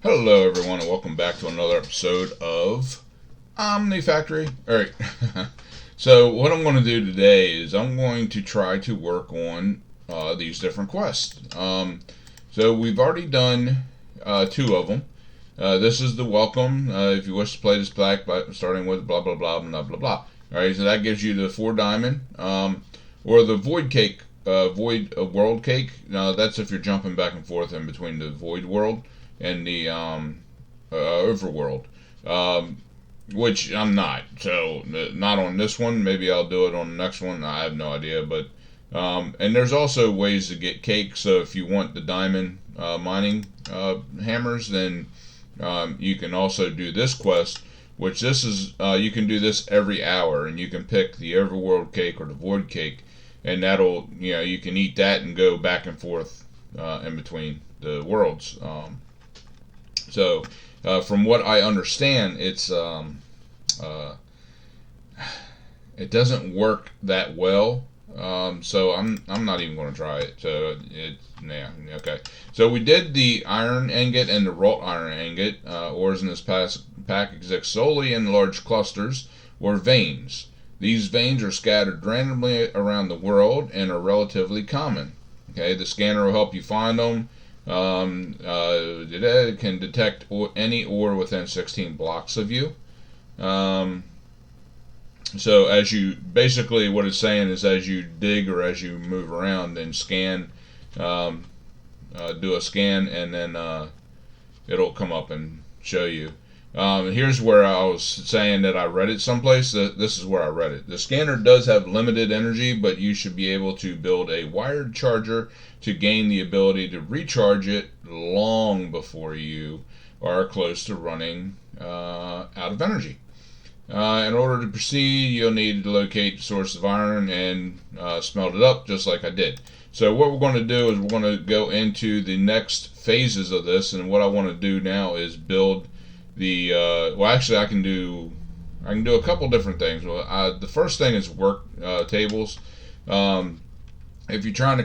Hello, everyone, and welcome back to another episode of Omnifactory. Alright, so what I'm going to do today is I'm going to try to work on these different quests. So we've already done two of them. This is the welcome, if you wish to play this pack, starting with blah blah blah blah blah blah. Alright, so that gives you the 4 diamond, or the void cake, void world cake. Now that's if you're jumping back and forth in between the void world and the overworld, which I'm not. So not on this one. Maybe I'll do it on the next one. I have no idea. But and there's also ways to get cake. So if you want the diamond mining hammers, then you can also do this quest. Which this is you can do this every hour, and you can pick the overworld cake or the void cake, and that'll you can eat that and go back and forth in between the worlds. So, from what I understand, it doesn't work that well. So I'm not even going to try it. So okay. So we did the iron ingot and the wrought iron ingot. Ores in this pack exist solely in large clusters or veins. These veins are scattered randomly around the world and are relatively common. Okay, the scanner will help you find them. It can detect any ore within 16 blocks of you. So as you, basically what it's saying is as you dig or as you move around, then scan, do a scan, and then it'll come up and show you. Here's where I was saying that I read it someplace. This is where I read it. The scanner does have limited energy, but you should be able to build a wired charger to gain the ability to recharge it long before you are close to running out of energy. In order to proceed, you'll need to locate the source of iron and smelt it up, just like I did. So what we're going to do is we're going to go into the next phases of this, and what I want to do now is build the well, actually I can do a couple different things. Well, the first thing is work tables. If you're trying to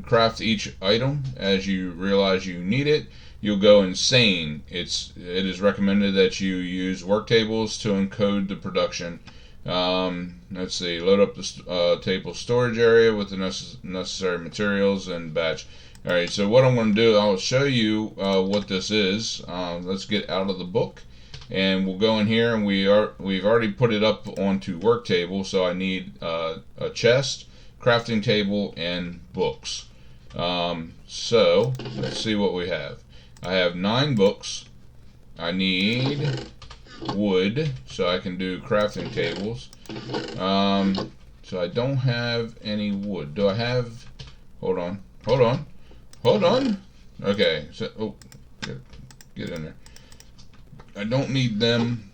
craft each item as you realize you need it, you'll go insane. It is recommended that you use work tables to encode the production. Let's see, load up the table storage area with the necessary materials and batch. Alright, so what I'm going to do, I'll show you what this is. Let's get out of the book, and we'll go in here, and we've already put it up onto work table, so I need a chest, crafting table, and books. So let's see what we have. I have 9 books. I need wood so I can do crafting tables. So I don't have any wood. Do I have? Hold on. Okay, so get in there. I don't need them.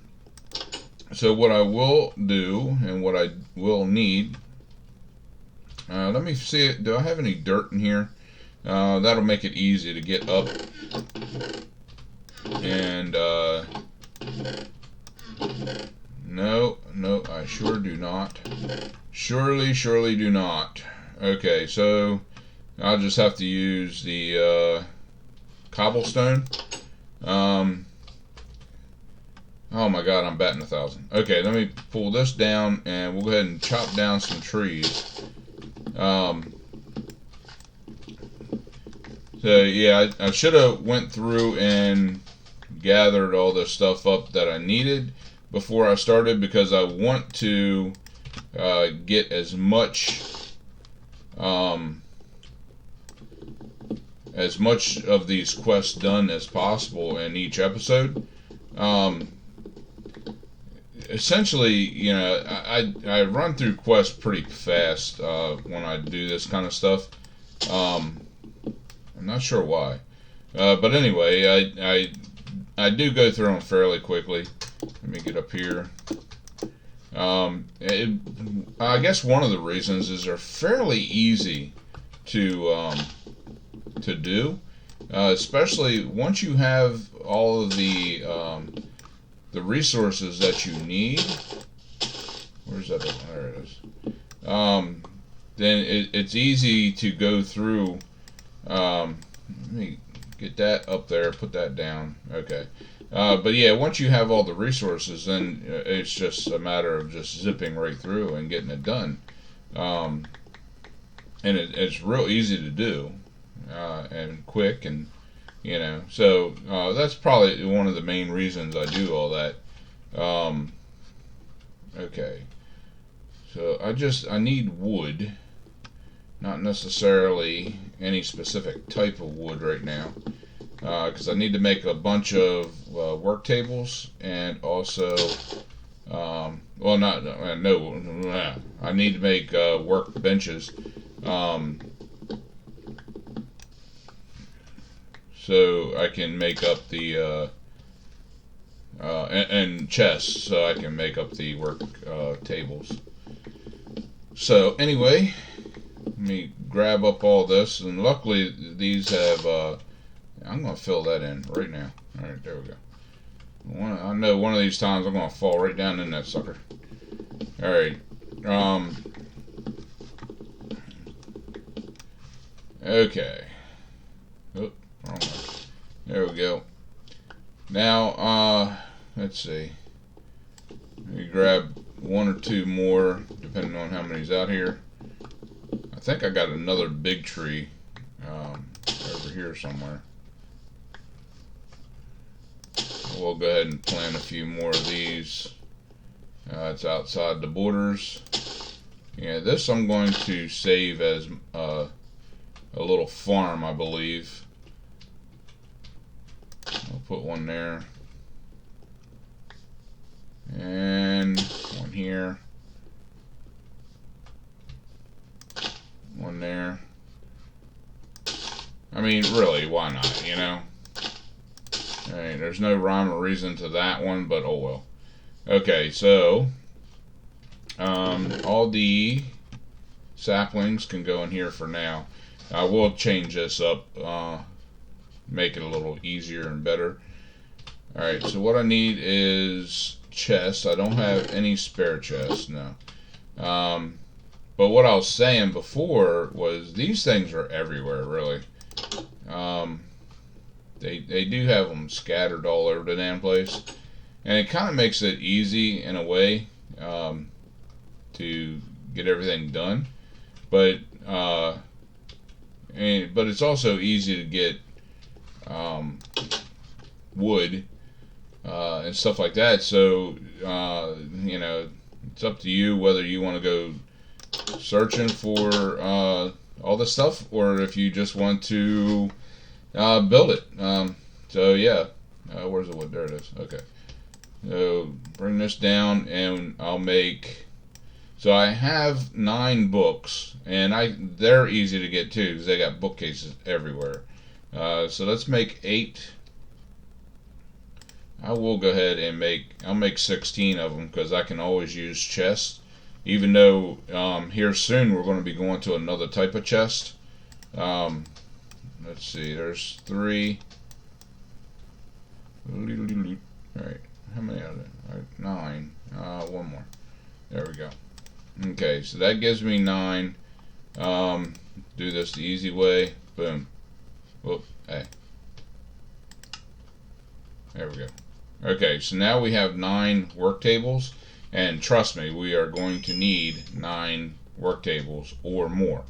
So what I will do and what I will need. Let me see it. Do I have any dirt in here? That'll make it easy to get up. And no, I sure do not. Surely do not. Okay, so I'll just have to use the cobblestone. Oh my god, I'm batting 1,000. Okay, let me pull this down, and we'll go ahead and chop down some trees. So yeah, I should have went through and gathered all the stuff up that I needed before I started, because I want to get as much of these quests done as possible in each episode. Essentially, I run through quests pretty fast when I do this kind of stuff. I'm not sure why, but anyway, I do go through them fairly quickly. Let me get up here. I guess one of the reasons is they're fairly easy to do, especially once you have all of the resources that you need. Where's that? There it is. Then it's easy to go through. Let me get that up there, put that down. Okay. But yeah, once you have all the resources, then it's just a matter of just zipping right through and getting it done. And it's real easy to do and quick, and so that's probably one of the main reasons I do all that. Okay, so I need wood, not necessarily any specific type of wood right now, because I need to make a bunch of work tables, and also I need to make work benches, so I can make up the and chests, so I can make up the work tables. So anyway, let me grab up all this, and luckily these have I'm going to fill that in right now. Alright, there we go. I know one of these times I'm going to fall right down in that sucker. Alright. Okay. Oop, wrong way. There we go. Now, let's see. Let me grab one or two more, depending on how many's out here. I think I got another big tree over here somewhere. We'll go ahead and plant a few more of these. It's outside the borders. Yeah, this I'm going to save as a little farm, I believe. I'll put one there. And one here. One there. I mean, really, why not, Alright, there's no rhyme or reason to that one, but oh well. Okay, so all the saplings can go in here for now. I will change this up, make it a little easier and better. Alright, so what I need is chests. I don't have any spare chests, no. But what I was saying before was these things are everywhere, really. They do have them scattered all over the damn place, and it kind of makes it easy in a way to get everything done. But it's also easy to get wood and stuff like that. So it's up to you whether you want to go searching for all this stuff, or if you just want to build it. So yeah, where's the wood? There it is. Okay, so bring this down, and I'll make. So I have 9 books, and they're easy to get too, because they got bookcases everywhere. So let's make 8. I will go ahead and I'll make 16 of them, because I can always use chests, even though here soon we're going to be going to another type of chest. Let's see, there's 3. Alright, how many are there? 9. One more. There we go. Okay, so that gives me 9. Do this the easy way. Boom. Whoop. Hey. There we go. Okay, so now we have 9 work tables, and trust me, we are going to need 9 work tables or more.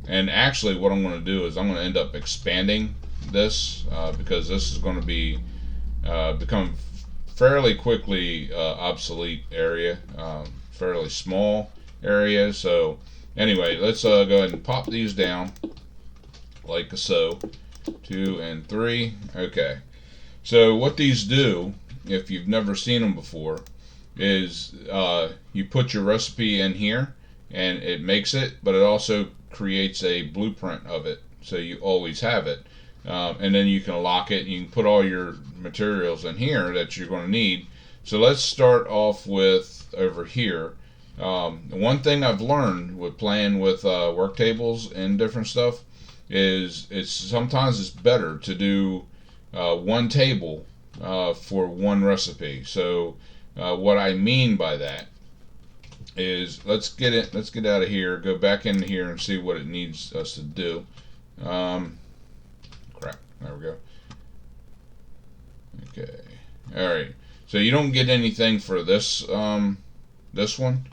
And actually what I'm going to do is I'm going to end up expanding this, because this is going to be become fairly quickly obsolete area, fairly small area. So anyway, let's go ahead and pop these down like so. 2 and 3. Okay, so what these do, if you've never seen them before, is you put your recipe in here and it makes it, but it also creates a blueprint of it, so you always have it, and then you can lock it. You can put all your materials in here that you're going to need. So let's start off with over here. One thing I've learned with playing with work tables and different stuff is sometimes it's better to do one table for one recipe. So what I mean by that is, let's get out of here, go back into here and see what it needs us to do. Crap. There we go. Okay. All right. So you don't get anything for this this one.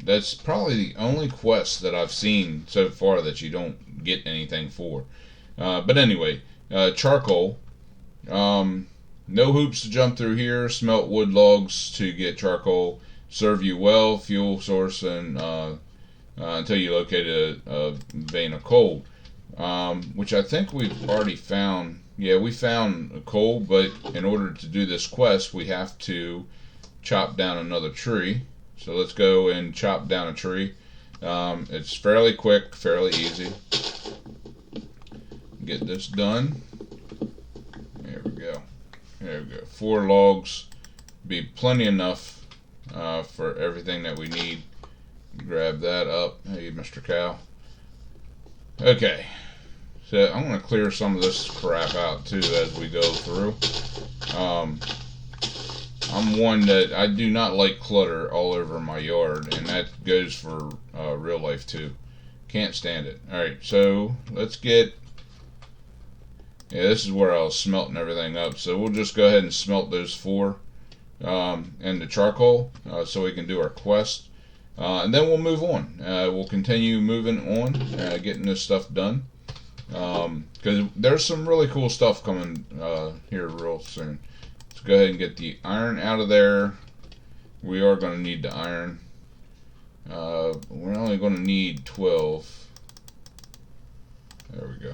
That's probably the only quest that I've seen so far that you don't get anything for. But anyway, charcoal. No hoops to jump through here. Smelt wood logs to get charcoal. Serve you well. Fuel source and until you locate a vein of coal, which I think we've already found. Yeah, we found coal, but in order to do this quest, we have to chop down another tree. So let's go and chop down a tree. It's fairly quick, fairly easy. Get this done. There we go. There we go. 4 logs be plenty enough for everything that we need. Grab that up. Hey, Mr. Cow. Okay. So I'm going to clear some of this crap out too as we go through. I'm one that I do not like clutter all over my yard, and that goes for real life too. Can't stand it. Alright, so let's get... Yeah, this is where I was smelting everything up. So we'll just go ahead and smelt those 4 into charcoal so we can do our quest. And then we'll move on. We'll continue moving on, getting this stuff done. Because there's some really cool stuff coming here real soon. Let's go ahead and get the iron out of there. We are going to need the iron. We're only going to need 12. There we go.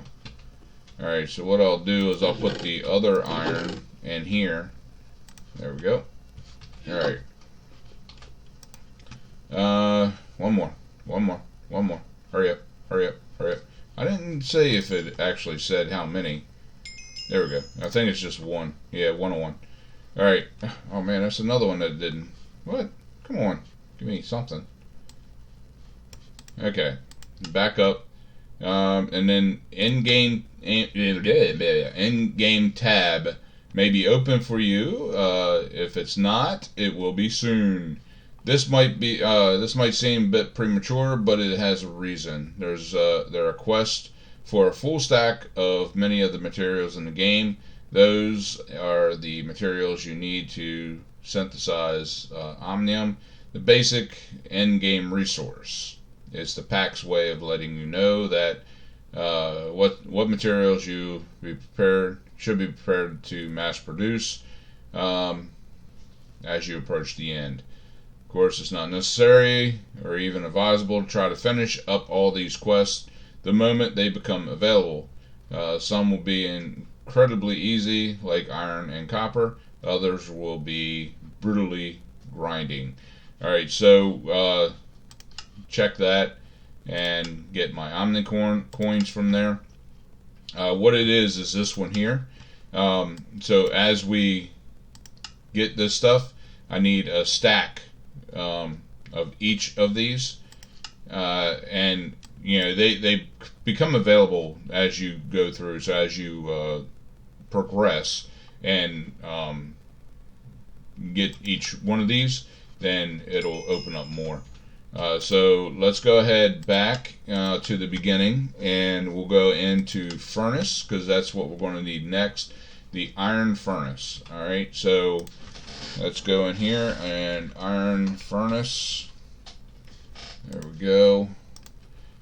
Alright, so what I'll do is I'll put the other iron in here. There we go. Alright. One more. Hurry up. I didn't say if it actually said how many. There we go. I think it's just 1. Yeah, 101. Alright. Oh man, that's another one that didn't. What? Come on. Give me something. Okay. Back up. And then in-game tab may be open for you. If it's not, it will be soon. This might seem a bit premature, but it has a reason. There are quests for a full stack of many of the materials in the game. Those are the materials you need to synthesize Omnium, the basic end-game resource. It's the pack's way of letting you know that what materials you should be prepared to mass produce as you approach the end. Of course, it's not necessary or even advisable to try to finish up all these quests the moment they become available. Some will be incredibly easy, like iron and copper. Others will be brutally grinding. Alright, so check that and get my Omnicorn coins from there. What it is this one here. So as we get this stuff, I need a stack of each of these, and you know they become available as you go through. So as you progress and get each one of these, then it'll open up more. So let's go ahead back to the beginning, and we'll go into furnace, because that's what we're going to need next, the iron furnace. Alright, so let's go in here and iron furnace. There we go.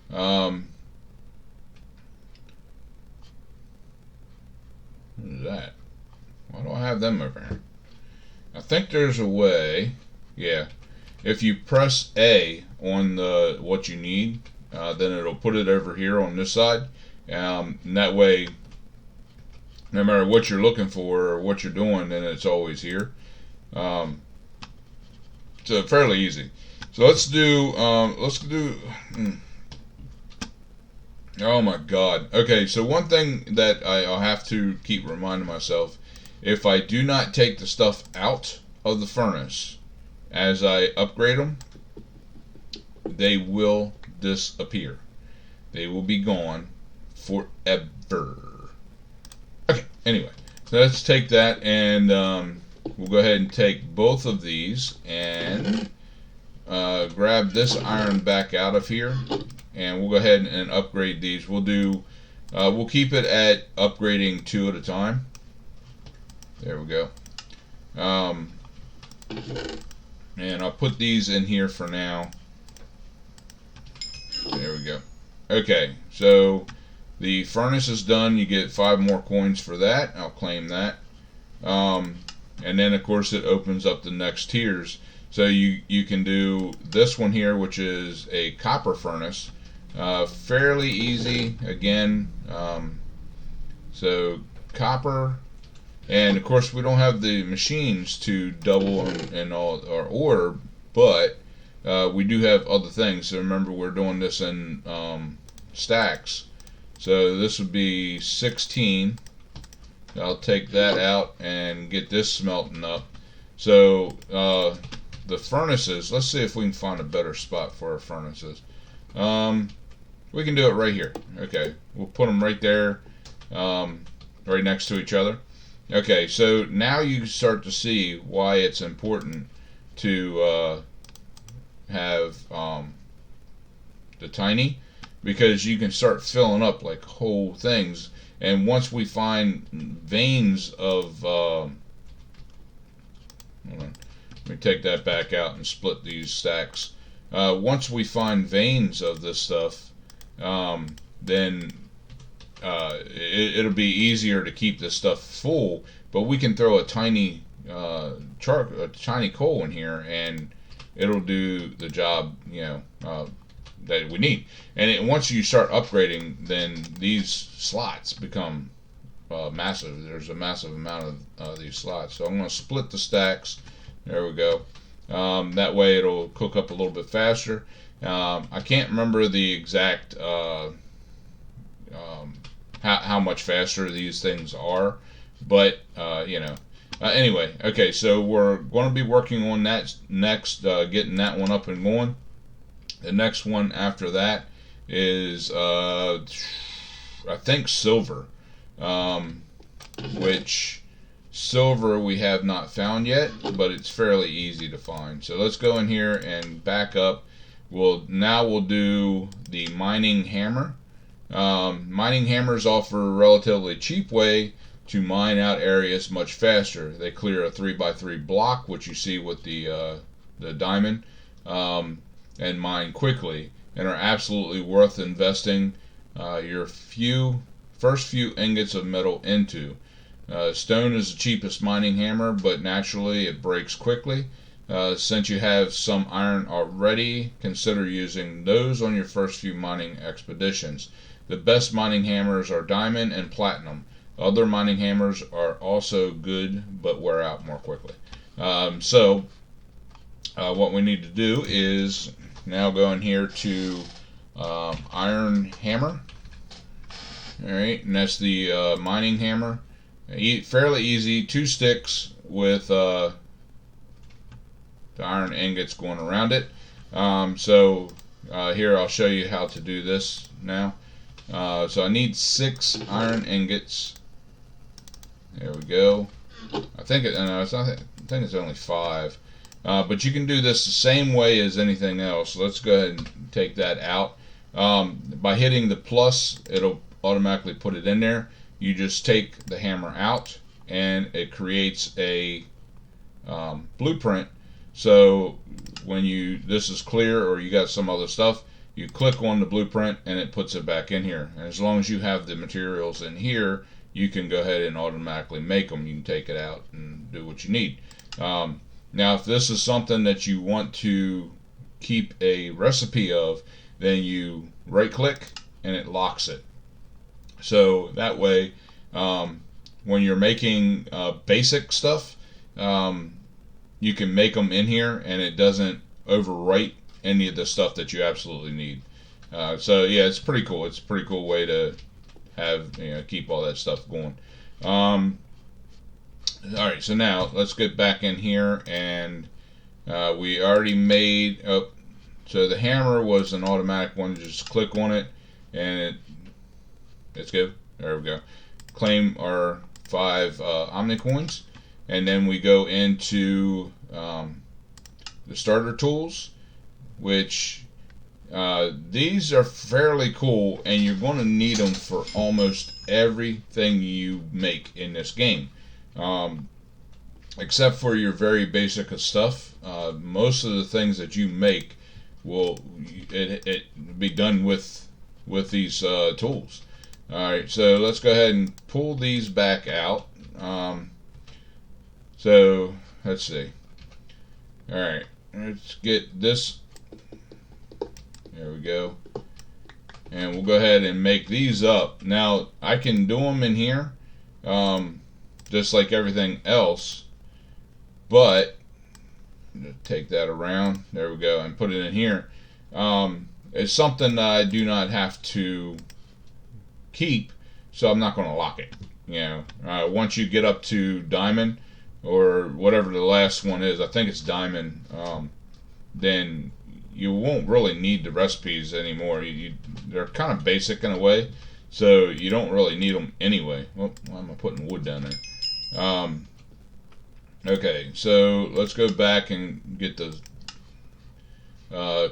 What is that? Why do I have them over here? I think there's a way. Yeah. If you press A on the what you need, then it'll put it over here on this side. And that way, no matter what you're looking for or what you're doing, then it's always here. So fairly easy. So let's do. Oh my God. Okay, so one thing that I'll have to keep reminding myself: if I do not take the stuff out of the furnace as I upgrade them, they will disappear. They will be gone forever. Okay, anyway, so let's take that, and we'll go ahead and take both of these and grab this iron back out of here, and we'll go ahead and upgrade these. We'll do We'll keep it at upgrading 2 at a time. There we go. And I'll put these in here for now. There we go. Okay, so the furnace is done. You get 5 more coins for that. I'll claim that. And then of course it opens up the next tiers. So you can do this one here, which is a copper furnace. Fairly easy again. So copper, and of course we don't have the machines to double and all our order, but we do have other things. So remember, we're doing this in stacks. So this would be 16. I'll take that out and get this smelting up. So the furnaces, let's see if we can find a better spot for our furnaces. We can do it right here. Okay, we'll put them right there, right next to each other. Okay, so now you start to see why it's important to have the tiny, because you can start filling up like whole things. And once we find veins of hold on, let me take that back out and split these stacks. Once we find veins of this stuff, then it'll be easier to keep this stuff full. But we can throw a tiny tiny coal in here, and it'll do the job, that we need. And once you start upgrading, then these slots become massive. There's a massive amount of these slots. So I'm going to split the stacks. There we go. That way it'll cook up a little bit faster. I can't remember the exact how much faster these things are, but anyway, okay, so we're going to be working on that next, getting that one up and going. The next one after that is I think silver, which silver we have not found yet, but it's fairly easy to find. So let's go in here and back up. Now we'll do the mining hammer. Mining hammers offer a relatively cheap way to mine out areas much faster. They clear a 3x3 block, which you see with the diamond, and mine quickly, and are absolutely worth investing your first few ingots of metal into. Stone is the cheapest mining hammer, but naturally it breaks quickly. Since you have some iron already, consider using those on your first few mining expeditions. The best mining hammers are diamond and platinum. Other mining hammers are also good, but wear out more quickly. So what we need to do is now go in here to iron hammer. Alright, and that's the mining hammer. Fairly easy, 2 sticks with the iron ingots going around it. Here I'll show you how to do this now. So I need 6 iron ingots. There we go. I think it's only 5. But you can do this the same way as anything else. Let's go ahead and take that out. By hitting the plus, it'll automatically put it in there. You just take the hammer out, and it creates a blueprint. So when this is clear, or you got some other stuff, you click on the blueprint and it puts it back in here. And as long as you have the materials in here, you can go ahead and automatically make them. You can take it out and do what you need. Now, if this is something that you want to keep a recipe of, then you right click and it locks it. So that way, when you're making basic stuff, you can make them in here and it doesn't overwrite any of the stuff that you absolutely need. So yeah, it's pretty cool. It's a pretty cool way to have, keep all that stuff going. Alright, so now let's get back in here, and we already made so the hammer was an automatic one. Just click on it and let's go. There we go. Claim our 5 Omni coins, and then we go into the starter tools, which These are fairly cool, and you're going to need them for almost everything you make in this game. Except for your very basic stuff, most of the things that you make will be done with these tools. All right, so let's go ahead and pull these back out. So let's see. All right, let's get this. There we go. And we'll go ahead and make these up. Now I can do them in here, just like everything else. But take that around. There we go, and put it in here. It's something that I do not have to keep, so I'm not going to lock it. You know, once you get up to diamond or whatever the last one is, I think it's diamond. Then you won't really need the recipes anymore. They're kind of basic in a way, so you don't really need them anyway. Well, why am I putting wood down there? Okay, so let's go back and get the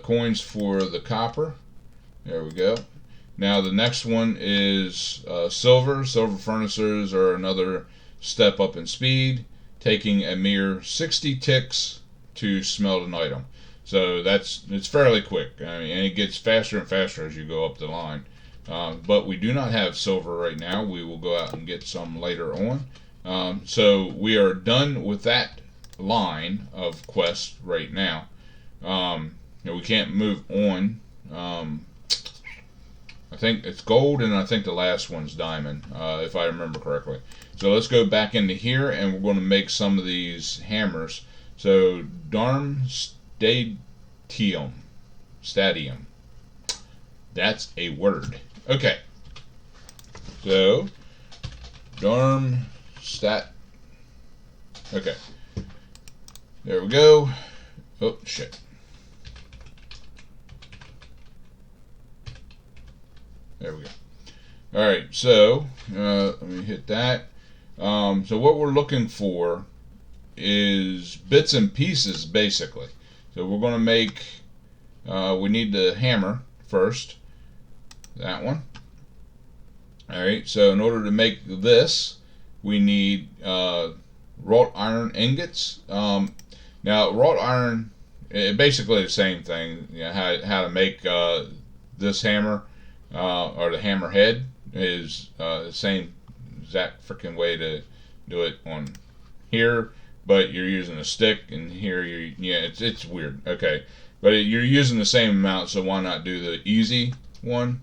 coins for the copper. There we go. Now the next one is silver. Silver furnaces are another step up in speed, taking a mere 60 ticks to smelt an item. So it's fairly quick. I mean, and it gets faster and faster as you go up the line. But we do not have silver right now. We will go out and get some later on. So we are done with that line of quests right now. We can't move on. I think it's gold, and I think the last one's diamond, if I remember correctly. So let's go back into here, and we're going to make some of these hammers. So Stadium. That's a word. Okay. So Okay. There we go. Oh, shit. There we go. Alright, so let me hit that. So what we're looking for is bits and pieces, basically. So we're going to make, we need the hammer first. That one. Alright, so in order to make this, we need wrought iron ingots. Now, wrought iron, basically the same thing. You know, how to make this hammer, or the hammer head, is the same exact freaking way to do it on here, but you're using a stick, and here it's weird. Okay, but you're using the same amount, so why not do the easy one?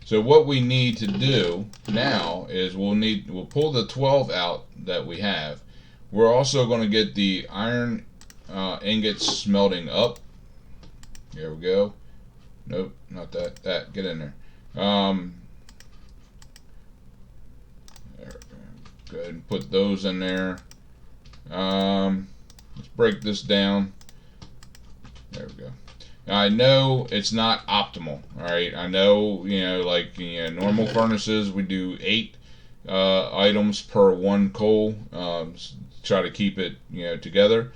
So what we need to do now is we'll pull the 12 out that we have. We're also going to get the iron ingots smelting up. There we go. Nope, not that. Get in there. Go ahead and put those in there. Let's break this down. There we go. Now, I know it's not optimal. All right, I know, like normal furnaces, we do 8 items per 1 coal. Try to keep it together.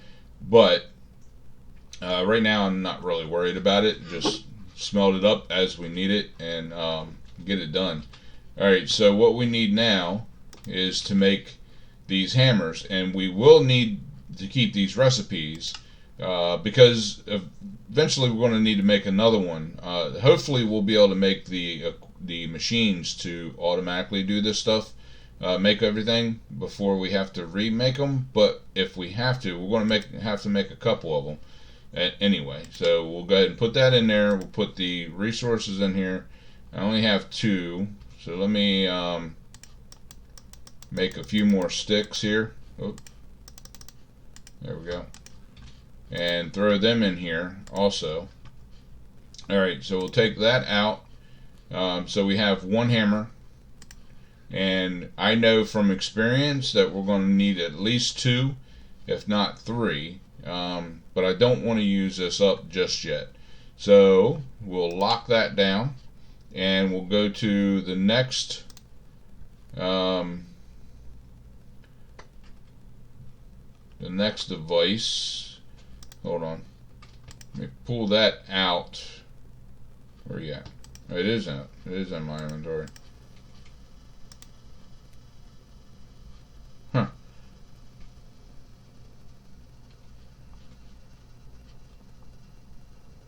But right now, I'm not really worried about it. Just smelt it up as we need it and get it done. All right, so what we need now is to make these hammers, and we will need to keep these recipes because eventually we're going to need to make another one. Hopefully we'll be able to make the machines to automatically do this stuff, make everything before we have to remake them. But if we have to, we're going to have to make a couple of them anyway. So we'll go ahead and put that in there. We'll put the resources in here. I only have 2, so let me make a few more sticks here. Oh, there we go. And throw them in here also. Alright, so we'll take that out. So we have 1 hammer. And I know from experience that we're going to need at least 2, if not 3. But I don't want to use this up just yet. So we'll lock that down. And we'll go to the next device. Hold on. Let me pull that out. Where are you at? It is out. It is in my inventory. Huh.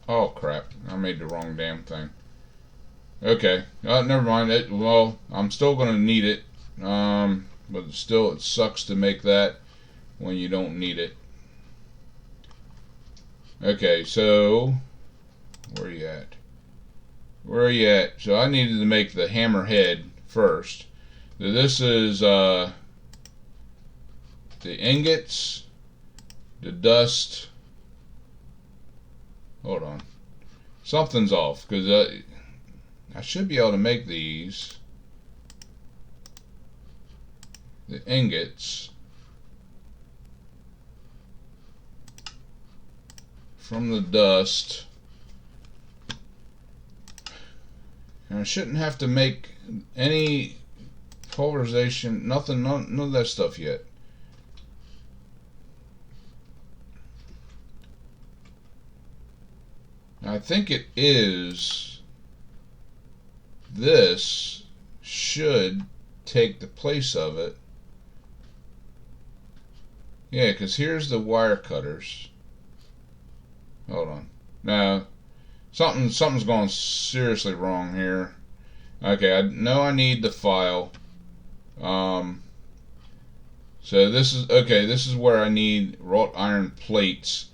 Oh crap. I made the wrong damn thing. Okay. Never mind. Well, I'm still going to need it. But still, it sucks to make that when you don't need it. Okay, so where are you at? Where are you at? So I needed to make the hammerhead first. So this is the ingots, the dust. Hold on, something's off because I should be able to make these. The ingots from the dust. And I shouldn't have to make any pulverization, nothing, none of that stuff yet. I think it is. This should take the place of it. Yeah, because here's the wire cutters. Hold on. No, something's going seriously wrong here. Okay, I know I need the file. So this is okay. This is where I need wrought iron plates.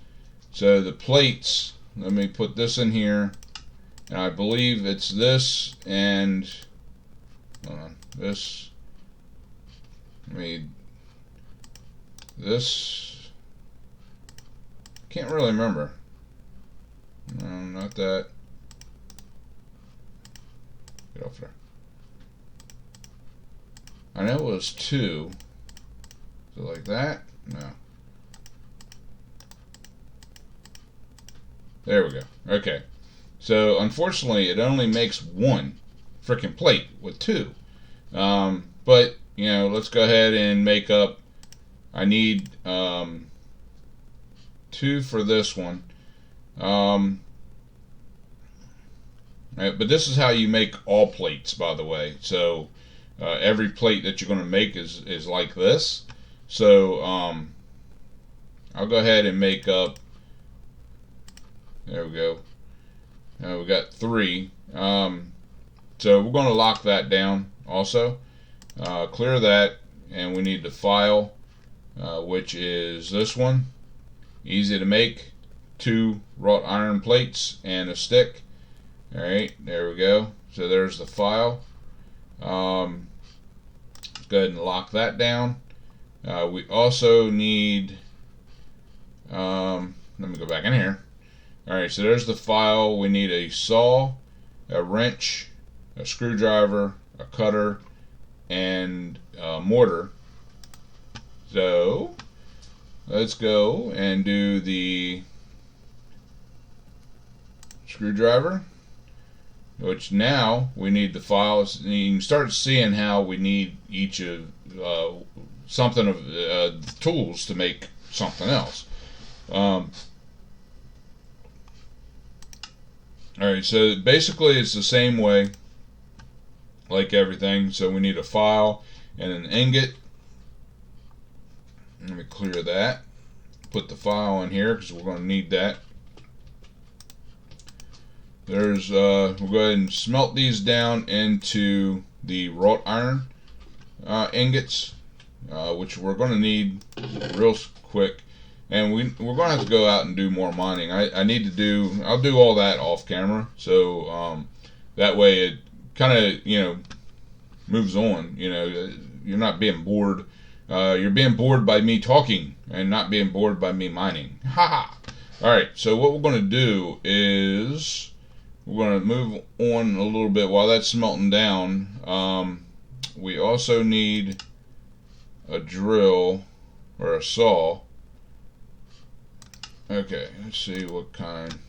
So the plates. Let me put this in here, and I believe it's this and hold on, this. Let me. This, can't really remember. No, not that. Get off there. I know it was 2. So like that? No. There we go. Okay. So unfortunately, it only makes 1 freaking plate with 2. But you know, let's go ahead and make up. I need 2 for this one. But this is how you make all plates, by the way. So every plate that you're going to make is like this. So I'll go ahead and make up. There we go. We got 3. So we're going to lock that down also. Clear that, and we need the file. Which is this one. Easy to make. 2 wrought iron plates and a stick. Alright, there we go. So there's the file. Let's go ahead and lock that down. We also need, let me go back in here. Alright, so there's the file. We need a saw, a wrench, a screwdriver, a cutter, and a mortar. So let's go and do the screwdriver, which now we need the files. And you can start seeing how we need each of something of the tools to make something else. Alright, so basically it's the same way like everything. So we need a file and an ingot. Let me clear that. Put the file in here because we're going to need that. There's we'll go ahead and smelt these down into the wrought iron ingots, which we're going to need real quick. And we're going to have to go out and do more mining. I'll do all that off camera, so that way it kind of, you know, moves on. You know, you're not being bored. You're being bored by me talking and not being bored by me mining. Haha. Alright, so what we're going to do is we're going to move on a little bit while that's smelting down. We also need a drill or a saw. Okay, let's see what kind.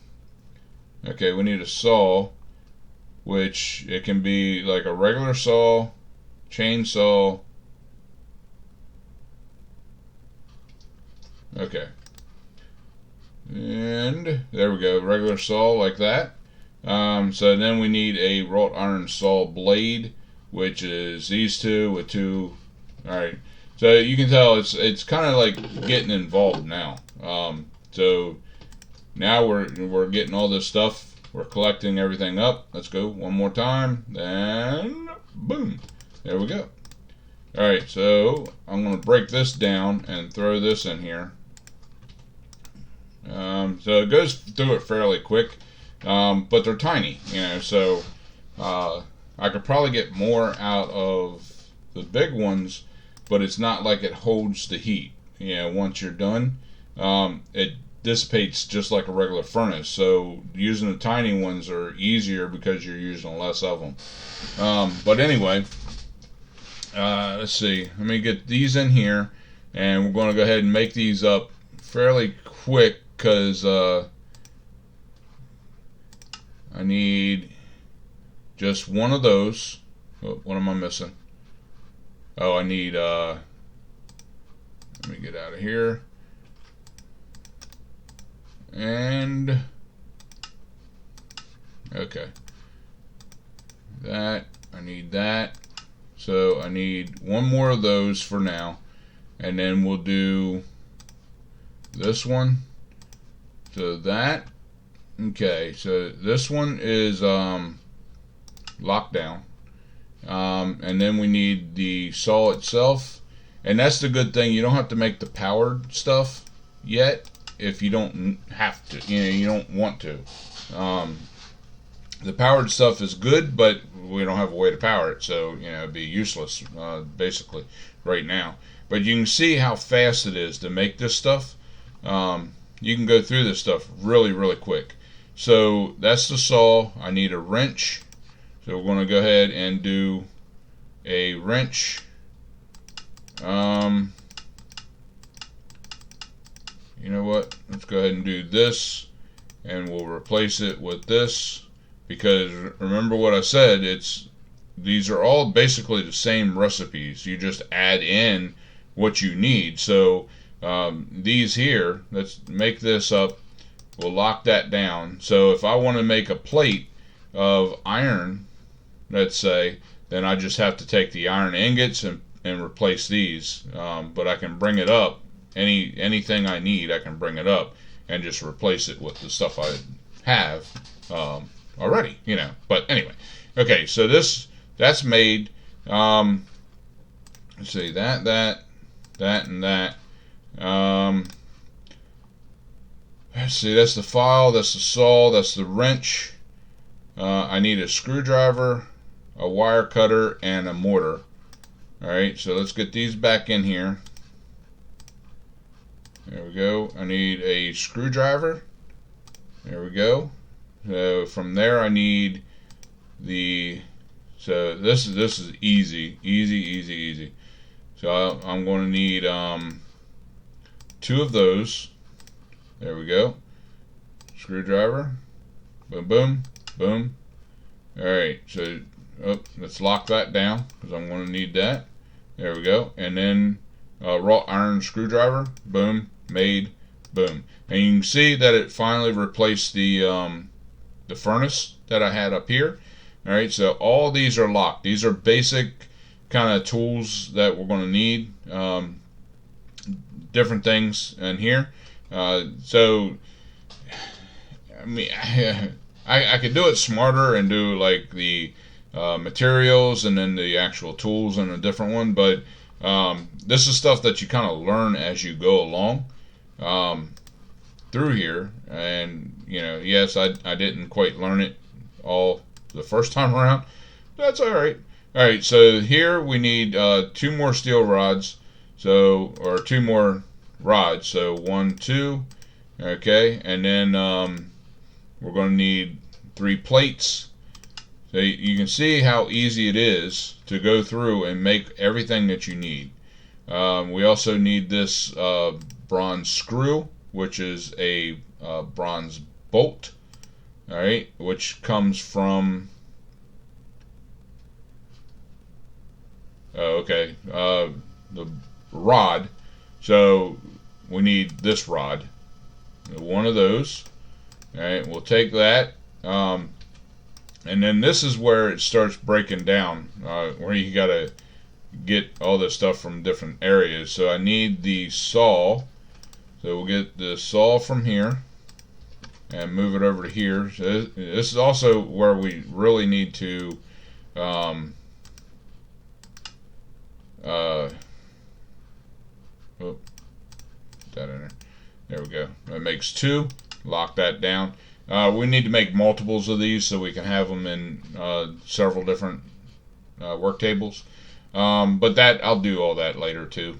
Okay, we need a saw, which it can be like a regular saw, chainsaw. Okay. And there we go, regular saw like that. So then we need a wrought iron saw blade, which is these two with two. All right, so you can tell it's kind of like getting involved now. So now we're getting all this stuff. We're collecting everything up. Let's go one more time. Then boom, there we go. All right, so I'm going to break this down and throw this in here. So it goes through it fairly quick, but they're tiny, so I could probably get more out of the big ones, but it's not like it holds the heat. Once you're done, it dissipates just like a regular furnace. So using the tiny ones are easier because you're using less of them. But anyway, let's see. Let me get these in here, and we're going to go ahead and make these up fairly quick because I need just one of those. Oh, what am I missing? Oh, I need, let me get out of here. And, okay. That, I need that. So I need one more of those for now. And then we'll do this one. So that, okay, so this one is locked down. And then we need the saw itself. And that's the good thing. You don't have to make the powered stuff yet if you don't have to. You don't want to. The powered stuff is good, but we don't have a way to power it. So, it'd be useless, basically, right now. But you can see how fast it is to make this stuff. You can go through this stuff really, really quick. So that's the saw. I need a wrench. So we're going to go ahead and do a wrench. You know what? Let's go ahead and do this, and we'll replace it with this, because remember what I said, these are all basically the same recipes. You just add in what you need. So these here, let's make this up. We'll lock that down. So if I want to make a plate of iron, let's say, then I just have to take the iron ingots and replace these. But I can bring it up. Anything I need, I can bring it up and just replace it with the stuff I have already, But anyway, okay, so that's made. Let's see, that, and that. Let's see, that's the file, that's the saw, that's the wrench. I need a screwdriver, a wire cutter, and a mortar. Alright, so let's get these back in here. There we go. I need a screwdriver. There we go. So from there I need so this is easy. So I'm going to need 2 of those. There we go. Screwdriver. Boom, boom, boom. Alright, so let's lock that down because I'm going to need that. There we go. And then wrought iron screwdriver. Boom, made, boom. And you can see that it finally replaced the furnace that I had up here. Alright, so all these are locked. These are basic kind of tools that we're going to need. Different things in here. So, I mean, I could do it smarter and do like the materials and then the actual tools in a different one, but this is stuff that you kind of learn as you go along through here. And yes, I didn't quite learn it all the first time around. That's all right. All right, so here we need 2 more steel rods, or 2 more rods. So 1, 2, okay, and then we're going to need 3 plates. So you can see how easy it is to go through and make everything that you need. We also need this bronze screw, which is a bronze bolt, all right, which comes from the rod. So we need this rod. one of those. All right, we'll take that. And then this is where it starts breaking down, where you got to get all this stuff from different areas. So I need the saw. So we'll get the saw from here and move it over to here. So this is also where we really need to oh, put that in there. There we go. That makes 2. Lock that down. We need to make multiples of these so we can have them in several different work tables. But that I'll do all that later too.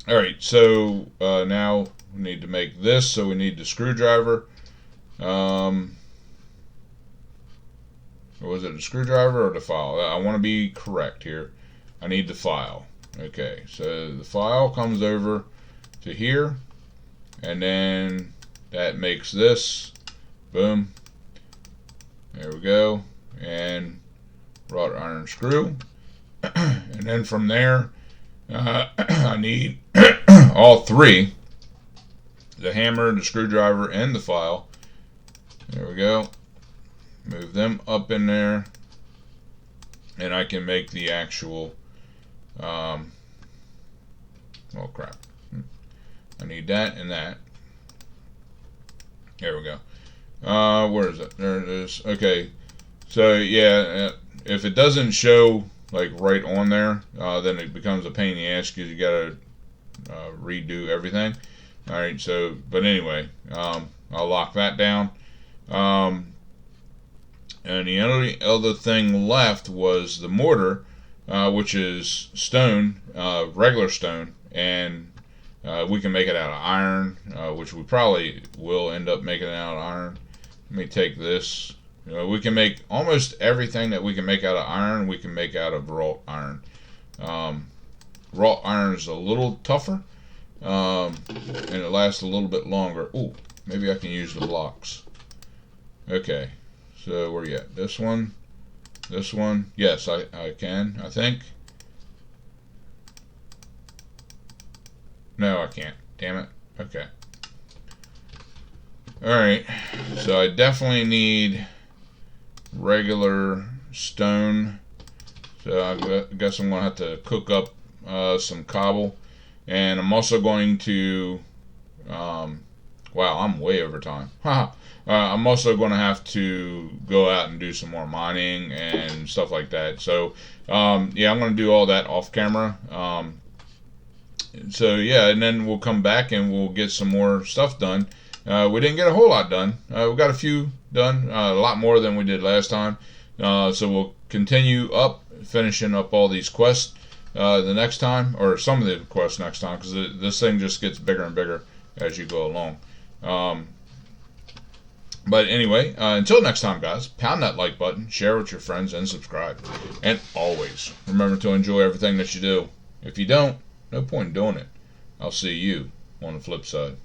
Alright, so now we need to make this, so we need the screwdriver. Or was it the screwdriver or the file? I want to be correct here. I need the file. Okay, so the file comes over to here, and then that makes this. Boom. There we go. And wrought iron screw. And then from there, I need all 3. The hammer, the screwdriver, and the file. There we go. Move them up in there. And I can make the actual... oh crap. I need that and that. There we go. Where is it? There it is. Okay. So yeah, if it doesn't show like right on there, then it becomes a pain in the ass because you gotta redo everything. All right. So, but anyway, I'll lock that down. And the only other thing left was the mortar, which is stone, regular stone, and we can make it out of iron, which we probably will end up making it out of iron. Let me take this. We can make almost everything that we can make out of iron, we can make out of wrought iron. Wrought iron is a little tougher, and it lasts a little bit longer. Ooh, maybe I can use the blocks. Okay, so where you at? This one? This one? Yes, I can, I think. No, I can't. Damn it. Okay. Alright. So I definitely need regular stone. So I guess I'm going to have to cook up some cobble. And I'm also going to... wow, I'm way over time. I'm also going to have to go out and do some more mining and stuff like that. So, yeah, I'm going to do all that off camera. So yeah, and then we'll come back and we'll get some more stuff done. We didn't get a whole lot done. We got a few done, a lot more than we did last time. So we'll continue up, finishing up all these quests the next time, or some of the quests next time, because this thing just gets bigger and bigger as you go along. But anyway, until next time, guys, pound that like button, share with your friends, and subscribe. And always remember to enjoy everything that you do. If you don't, no point in doing it. I'll see you on the flip side.